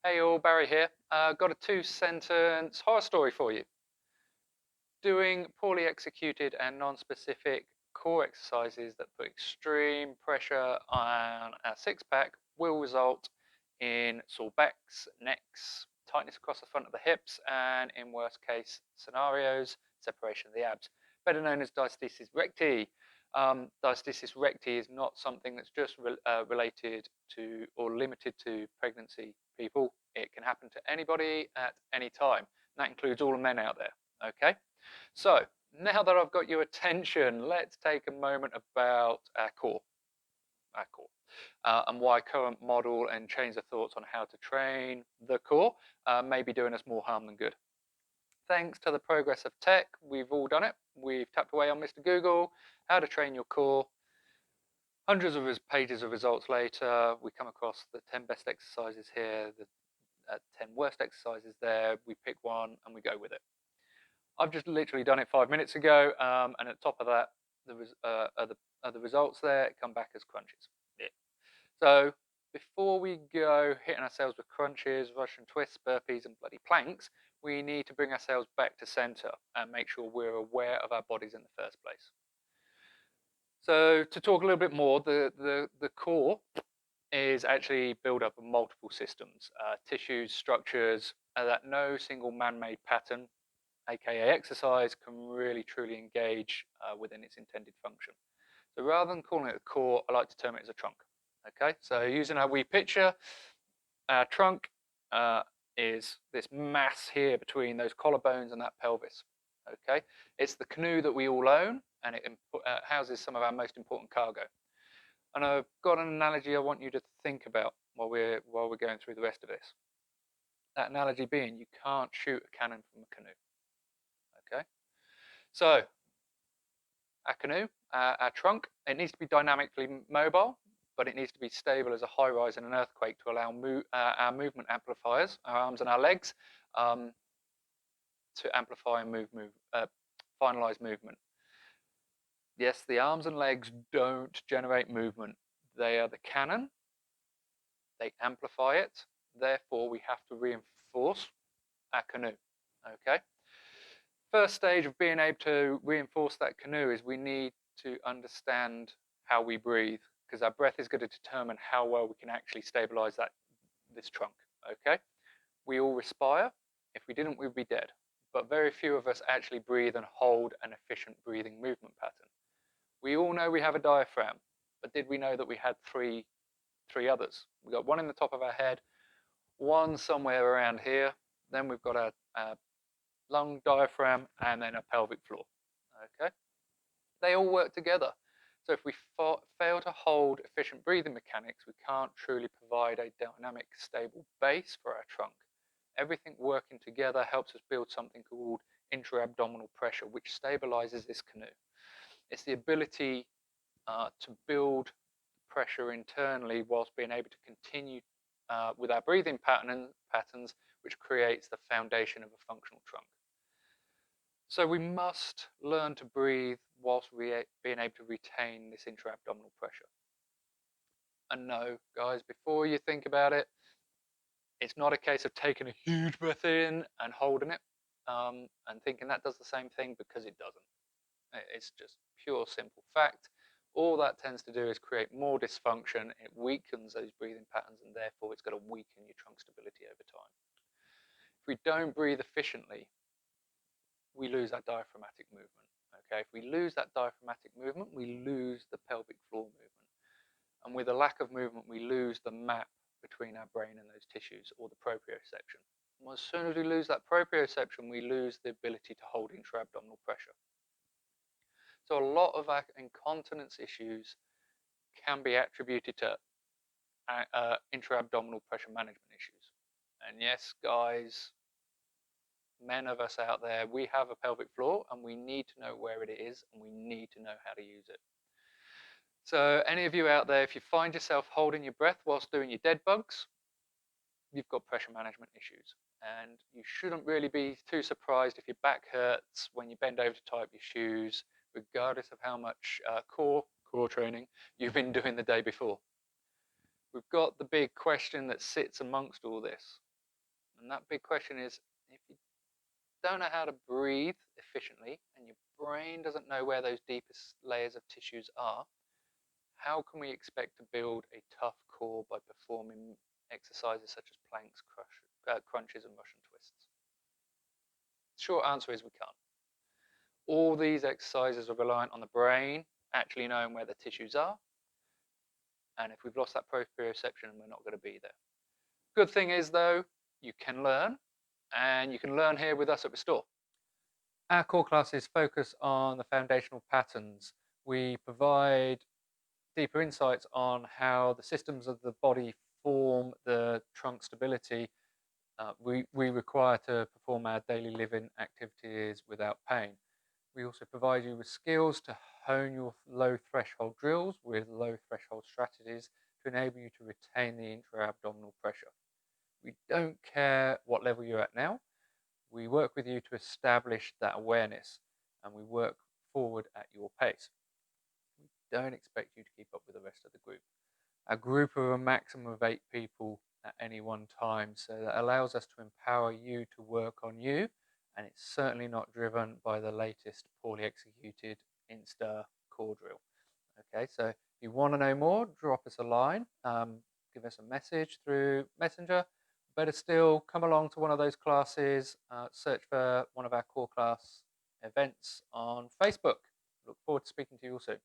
Hey all, Barry here. Got a 2-sentence horror story for you. Doing poorly executed and non-specific core exercises that put extreme pressure on our six-pack will result in sore backs, necks, tightness across the front of the hips, and in worst case scenarios, separation of the abs, better known as 𝗬𝗲𝗄𝗃 recti. 𝗬𝗲𝗄𝗃 recti is not something that's just related to or limited to pregnancy people. It can happen to anybody at any time. That includes all the men out there. Okay, so now that I've got your attention, let's take a moment about our core, and why current model and change of thoughts on how to train the core may be doing us more harm than good. Thanks to the progress of tech, we've all done it. We've tapped away on Mr. Google, how to train your core. Hundreds of pages of results later, we come across the 10 best exercises here, the 10 worst exercises there. We pick one and we go with it. I've just literally done it 5 minutes ago, and at the top of that, are the results there come back as crunches. Yeah. So before we go hitting ourselves with crunches, Russian twists, burpees, and bloody planks, we need to bring ourselves back to center and make sure we're aware of our bodies in the first place. So to talk a little bit more, the core is actually built up of multiple systems, tissues, structures, that no single man-made pattern, aka exercise, can really truly engage within its intended function. So rather than calling it a core, I like to term it as a trunk. Okay, so using our 𝗰◵ our trunk is this mass here between those collarbones and that pelvis. Okay, it's the canoe that we all own, and it houses some of our most important cargo. And I've got an analogy I want you to think about while we're going through the rest of this. That analogy being, you can't shoot a cannon from a canoe. Okay, so our canoe, our trunk, it needs to be dynamically mobile, but it needs to be stable as a high rise in an earthquake to allow our movement amplifiers, our arms and our legs, to amplify and finalize movement. Yes, the arms and legs don't generate movement. They are the cannon. They amplify it. Therefore, we have to reinforce our canoe. Okay. First stage of being able to reinforce that canoe is we need to understand how we breathe, because our breath is going to determine how well we can actually stabilize this trunk. Okay. We all respire. If we didn't, we'd be dead. But very few of us actually breathe and hold an efficient breathing movement pattern. We all know we have a diaphragm, but did we know that we had three others? We've got one in the top of our head, one somewhere around here, then we've got our lung diaphragm, and then a pelvic floor. Okay, they all work together. So if we fail to hold efficient breathing mechanics, we can't truly provide a dynamic, stable base for our trunk. Everything working together helps us build something called intra-abdominal pressure, which stabilizes this canoe. It's the ability to build pressure internally whilst being able to continue with our breathing patterns, which creates the foundation of a functional trunk. So we must learn to breathe whilst being able to retain this intra-abdominal pressure. And no, guys, before you think about it, it's not a case of taking a huge breath in and holding it and thinking that does the same thing, because it doesn't. It's just pure simple fact. All that tends to do is create more dysfunction. It weakens those breathing patterns, and therefore it's going to weaken your trunk stability over time. If we don't breathe efficiently, we lose that diaphragmatic movement. Okay, if we lose that diaphragmatic movement, we lose the pelvic floor movement. And with a lack of movement, we lose the map between our brain and those tissues, or the proprioception. And as soon as we lose that proprioception, we lose the ability to hold intra-abdominal pressure. So a lot of our incontinence issues can be attributed to intra-abdominal pressure management issues. And yes, guys, men of us out there, we have a pelvic floor, and we need to know where it is, and we need to know how to use it. So any of you out there, if you find yourself holding your breath whilst doing your dead bugs, you've got pressure management issues. And you shouldn't really be too surprised if your back hurts when you bend over to tie up your shoes, regardless of how much core training you've been doing the day before. We've got the big question that sits amongst all this. And that big question is, if you don't know how to breathe efficiently and your brain doesn't know where those deepest layers of tissues are, how can we expect to build a tough core by performing exercises such as planks, crunches, and Russian twists? The short answer is we can't. All these exercises are reliant on the brain actually knowing where the tissues are. And if we've lost that proprioception, we're not going to be there. Good thing is, though, you can learn, and you can learn here with us at Restore. Our core classes focus on the foundational patterns. We provide deeper insights on how the systems of the body form the trunk stability we require to perform our daily living activities without pain. We also provide you with skills to hone your low threshold drills with low threshold strategies to enable you to retain the intra-abdominal pressure. We don't care what level you're at now. We work with you to establish that awareness, and we work forward at your pace. We don't expect you to keep up with the rest of the group. A group of a maximum of 8 people at any one time, so that allows us to empower you to work on you, and it's certainly not driven by the latest poorly executed Insta core drill. Okay, so if you want to know more, drop us a line, give us a message through Messenger. Better still, come along to one of those classes, search for one of our core class events on Facebook. Look forward to speaking to you all soon.